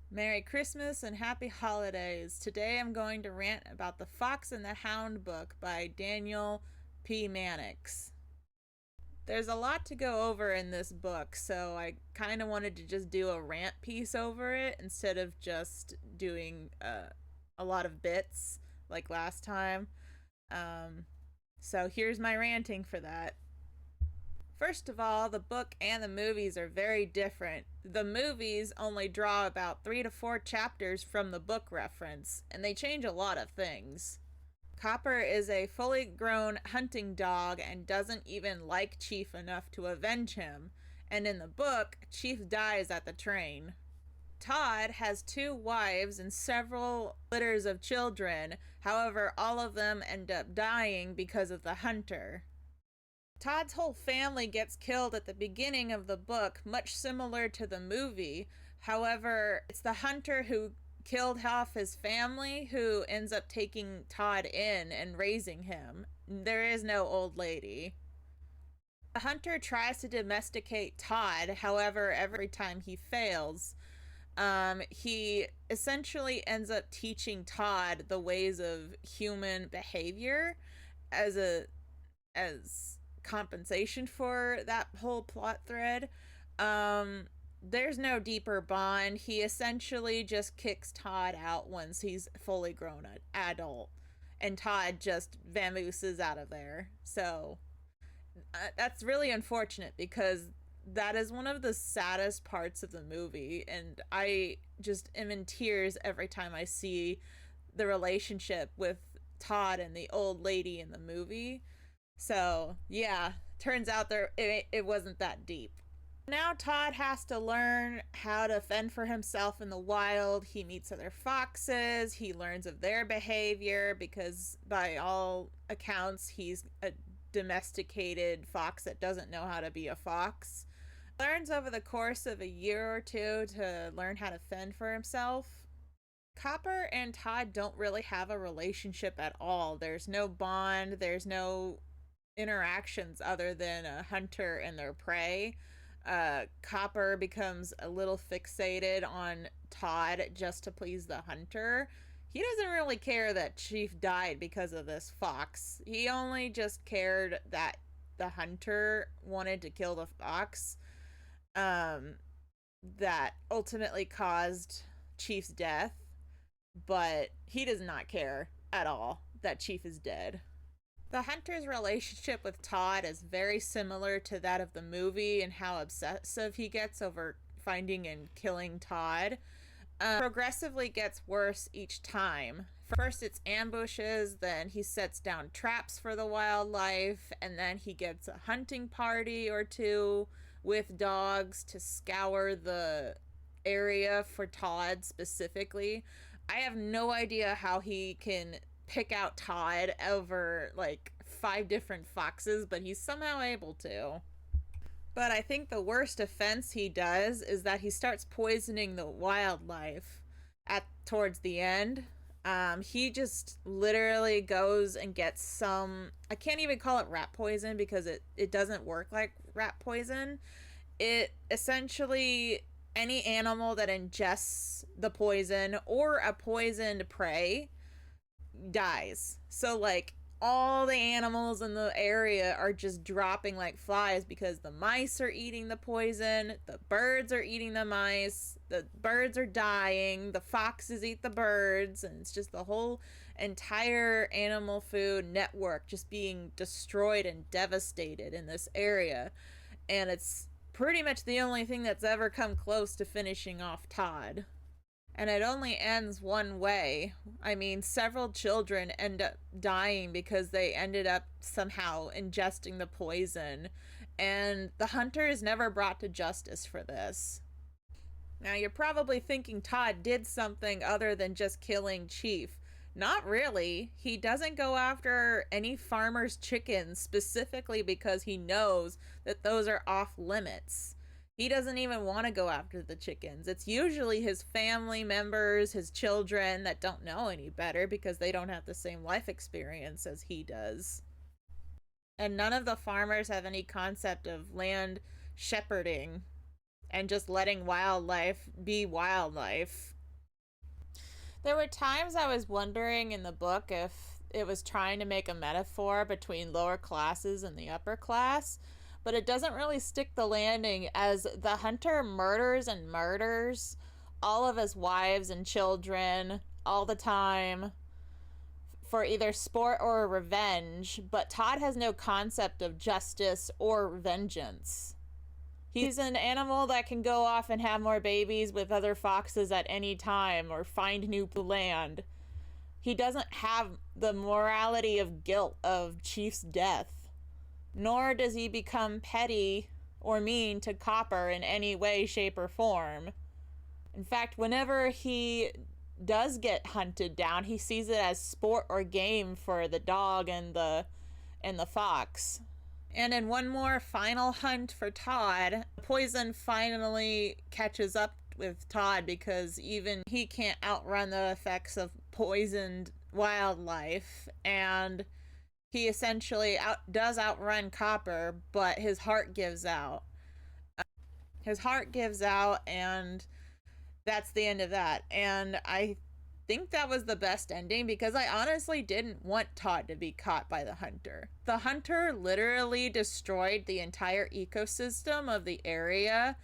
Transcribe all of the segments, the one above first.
Merry Christmas and Happy Holidays. Today I'm going to rant about The Fox and the Hound book by Daniel P Mannix. There's a lot to go over in this book, so I kind of wanted to just do a rant piece over it instead of just doing a lot of bits like last time. Um, so here's my ranting for that. First of all, the book and the movies are very different. The movies only draw about 3 to 4 chapters from the book reference, and they change a lot of things. Copper is a fully grown hunting dog and doesn't even like Chief enough to avenge him, and in the book, Chief dies at the train. Todd has 2 wives and several litters of children, however, all of them end up dying because of the hunter. Todd's whole family gets killed at the beginning of the book, much similar to the movie. However, it's the hunter who killed half his family who ends up taking Todd in and raising him. There is no old lady. The hunter tries to domesticate Todd, however, every time he fails. He essentially ends up teaching Todd the ways of human behavior as compensation for that whole plot thread. There's no deeper bond. He essentially just kicks Todd out once he's fully grown adult, and Todd just vamooses out of there. So that's really unfortunate because that is one of the saddest parts of the movie, and I just am in tears every time I see the relationship with Todd and the old lady in the movie. So, yeah, turns out it wasn't that deep. Now Todd has to learn how to fend for himself in the wild. He meets other foxes, he learns of their behavior because by all accounts he's a domesticated fox that doesn't know how to be a fox. Learns over the course of a year or two to learn how to fend for himself. Copper and Todd don't really have a relationship at all. There's no bond, there's no interactions other than a hunter and their prey. Copper becomes a little fixated on Todd just to please the hunter. He doesn't really care that Chief died because of this fox. He only just cared that the hunter wanted to kill the fox, that ultimately caused Chief's death, but he does not care at all that Chief is dead. The hunter's relationship with Todd is very similar to that of the movie and how obsessive he gets over finding and killing Todd. Progressively gets worse each time. First it's ambushes, then he sets down traps for the wildlife, and then he gets a hunting party or two with dogs to scour the area for Todd specifically. I have no idea how he can pick out Todd over like 5 different foxes, but he's somehow able to. But I think the worst offense he does is that he starts poisoning the wildlife at towards the end. He just literally goes and gets some, I can't even call it rat poison because it doesn't work like rat poison. It essentially, any animal that ingests the poison or a poisoned prey dies. So like all the animals in the area are just dropping like flies because the mice are eating the poison, the birds are eating the mice, the birds are dying, the foxes eat the birds, and it's just the whole entire animal food network just being destroyed and devastated in this area. And it's pretty much the only thing that's ever come close to finishing off Todd. And it only ends one way. I mean, several children end up dying because they ended up somehow ingesting the poison, and the hunter is never brought to justice for this. Now, you're probably thinking Todd did something other than just killing Chief. Not really. He doesn't go after any farmer's chickens specifically because he knows that those are off limits. He doesn't even want to go after the chickens. It's usually his family members, his children that don't know any better because they don't have the same life experience as he does. And none of the farmers have any concept of land shepherding and just letting wildlife be wildlife. There were times I was wondering in the book if it was trying to make a metaphor between lower classes and the upper class, but it doesn't really stick the landing, as the hunter murders and murders all of his wives and children all the time for either sport or revenge, but Todd has no concept of justice or vengeance. He's an animal that can go off and have more babies with other foxes at any time or find new land. He doesn't have the morality of guilt of Chief's death, nor does he become petty or mean to Copper in any way, shape, or form. In fact, whenever he does get hunted down, he sees it as sport or game for the dog and the fox. And in one more final hunt for Todd, poison finally catches up with Todd because even he can't outrun the effects of poisoned wildlife, and he essentially does outrun Copper, but his heart gives out. His heart gives out, and that's the end of that. And I think that was the best ending because I honestly didn't want Todd to be caught by the hunter. The hunter literally destroyed the entire ecosystem of the area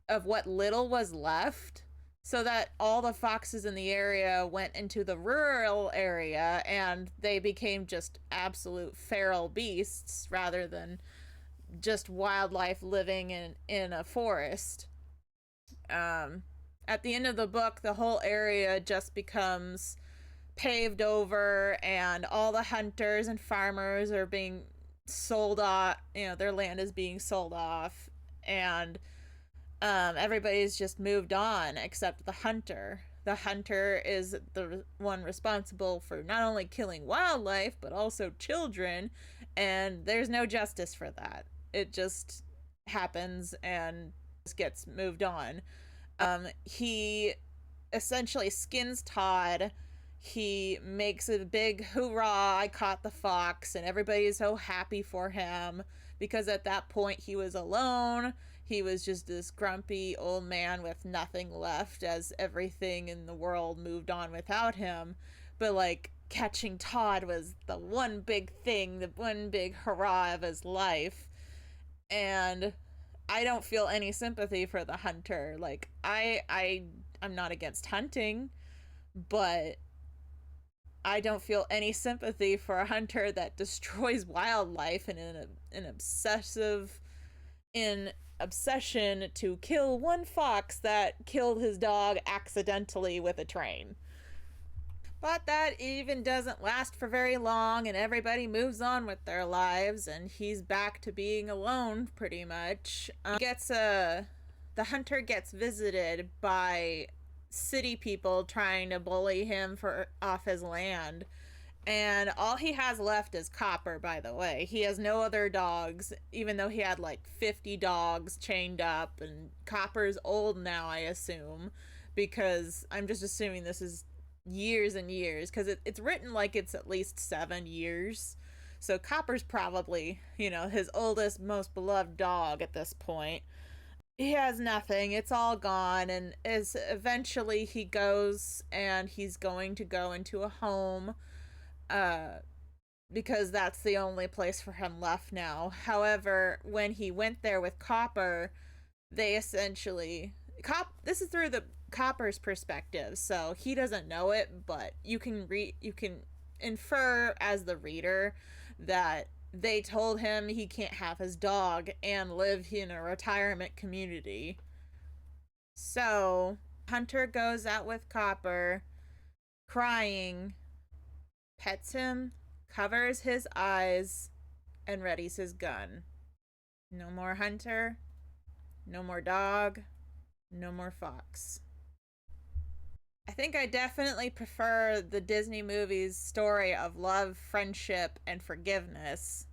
of what little was left, so that all the foxes in the area went into the rural area and they became just absolute feral beasts rather than just wildlife living in a forest. At the end of the book, the whole area just becomes paved over, and all the hunters and farmers are being sold off. Their land is being sold off, and everybody's just moved on except the hunter. The hunter is the one responsible for not only killing wildlife, but also children, and there's no justice for that. It just happens and just gets moved on. He essentially skins Todd. He makes a big hoorah, I caught the fox, and everybody is so happy for him because at that point he was alone. He was just this grumpy old man with nothing left as everything in the world moved on without him. But like, catching Todd was the one big thing, the one big hurrah of his life. And I don't feel any sympathy for the hunter. Like, I'm not against hunting, but I don't feel any sympathy for a hunter that destroys wildlife in an obsession to kill one fox that killed his dog accidentally with a train. But that even doesn't last for very long, and everybody moves on with their lives, and he's back to being alone, pretty much. The hunter gets visited by city people trying to bully him off his land, and all he has left is Copper, by the way. He has no other dogs, even though he had like 50 dogs chained up, and Copper's old now, I assume, because I'm just assuming this is years and years, because it's written like it's at least 7 years. So Copper's probably, his oldest, most beloved dog at this point. He has nothing. It's all gone. And eventually he goes and he's going to go into a home because that's the only place for him left now. However, when he went there with Copper, they essentially... This is through the Copper's perspective, so he doesn't know it, but you can infer as the reader that they told him he can't have his dog and live in a retirement community. So Hunter goes out with Copper, crying, pets him, covers his eyes, and readies his gun. No more Hunter, no more dog, no more fox. I think I definitely prefer the Disney movie's story of love, friendship, and forgiveness.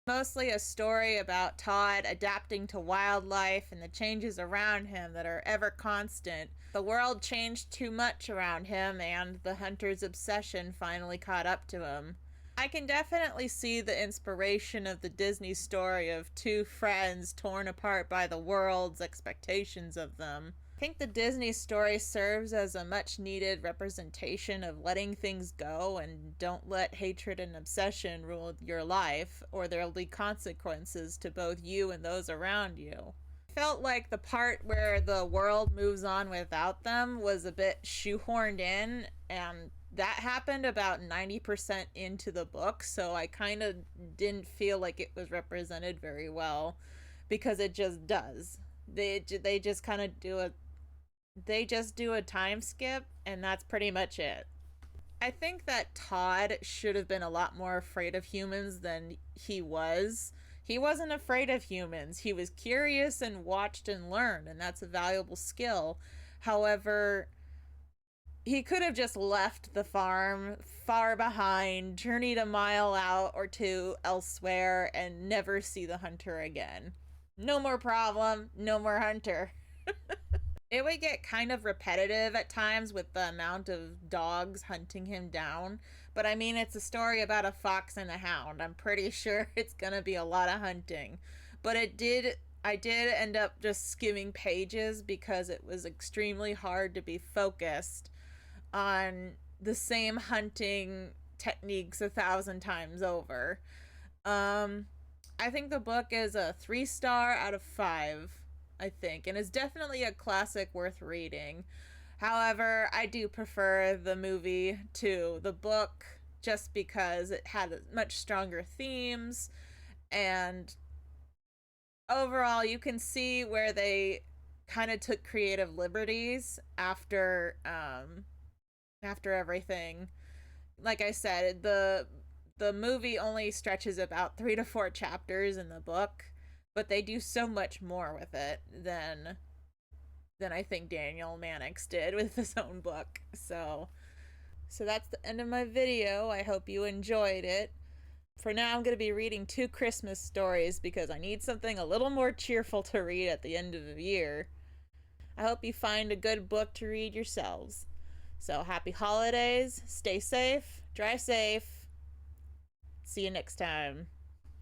Mostly a story about Todd adapting to wildlife and the changes around him that are ever constant. The world changed too much around him, and the hunter's obsession finally caught up to him. I can definitely see the inspiration of the Disney story of two friends torn apart by the world's expectations of them. I think the Disney story serves as a much needed representation of letting things go and don't let hatred and obsession rule your life, or there'll be consequences to both you and those around you. Felt like the part where the world moves on without them was a bit shoehorned in, and that happened about 90% into the book, so I kind of didn't feel like it was represented very well, because it just does. They just kind of do a time skip, and that's pretty much it. I think that Todd should have been a lot more afraid of humans than he was. He wasn't afraid of humans. He was curious and watched and learned, and that's a valuable skill. However, he could have just left the farm far behind, journeyed a mile out or two elsewhere, and never see the hunter again. No more problem, no more hunter. It would get kind of repetitive at times with the amount of dogs hunting him down. But I mean, it's a story about a fox and a hound. I'm pretty sure it's gonna be a lot of hunting. But I did end up just skimming pages because it was extremely hard to be focused on the same hunting techniques 1,000 times over. I think the book is a 3 star out of 5. I think, and it's definitely a classic worth reading. However, I do prefer the movie to the book just because it had much stronger themes, and overall you can see where they kind of took creative liberties after everything. Like I said, the movie only stretches about 3 to 4 chapters in the book, but they do so much more with it than I think Daniel Mannix did with his own book. So that's the end of my video. I hope you enjoyed it. For now, I'm going to be reading 2 Christmas stories because I need something a little more cheerful to read at the end of the year. I hope you find a good book to read yourselves. So happy holidays, stay safe, drive safe. See you next time.